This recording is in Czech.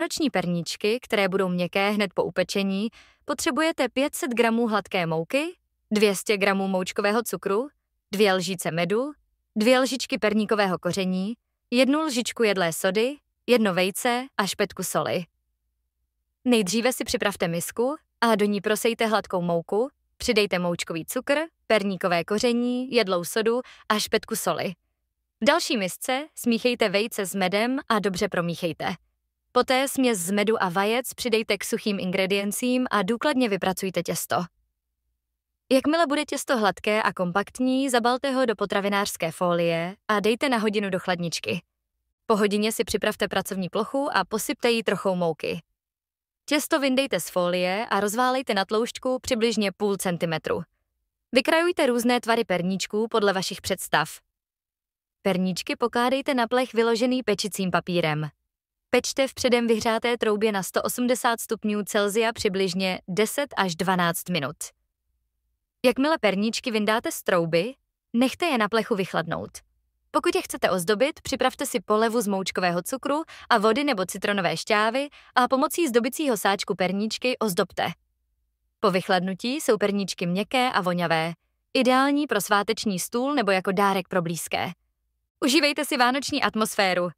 Vánoční perníčky, které budou měkké hned po upečení, potřebujete 500 gramů hladké mouky, 200 gramů moučkového cukru, 2 lžíce medu, 2 lžičky perníkového koření, 1 lžičku jedlé sody, 1 vejce a špetku soli. Nejdříve si připravte misku a do ní prosejte hladkou mouku, přidejte moučkový cukr, perníkové koření, jedlou sodu a špetku soli. V další misce smíchejte vejce s medem a dobře promíchejte. Poté směs z medu a vajec přidejte k suchým ingrediencím a důkladně vypracujte těsto. Jakmile bude těsto hladké a kompaktní, zabalte ho do potravinářské folie a dejte na hodinu do chladničky. Po hodině si připravte pracovní plochu a posypte ji trochou mouky. Těsto vyndejte z folie a rozválejte na tloušťku přibližně 0,5 centimetru. Vykrajujte různé tvary perníčků podle vašich představ. Perníčky pokládejte na plech vyložený pečicím papírem. Pečte v předem vyhřáté troubě na 180 stupňů Celsia přibližně 10 až 12 minut. Jakmile perníčky vyndáte z trouby, nechte je na plechu vychladnout. Pokud je chcete ozdobit, připravte si polevu z moučkového cukru a vody nebo citronové šťávy a pomocí zdobicího sáčku perníčky ozdobte. Po vychladnutí jsou perníčky měkké a voňavé, ideální pro sváteční stůl nebo jako dárek pro blízké. Užívejte si vánoční atmosféru.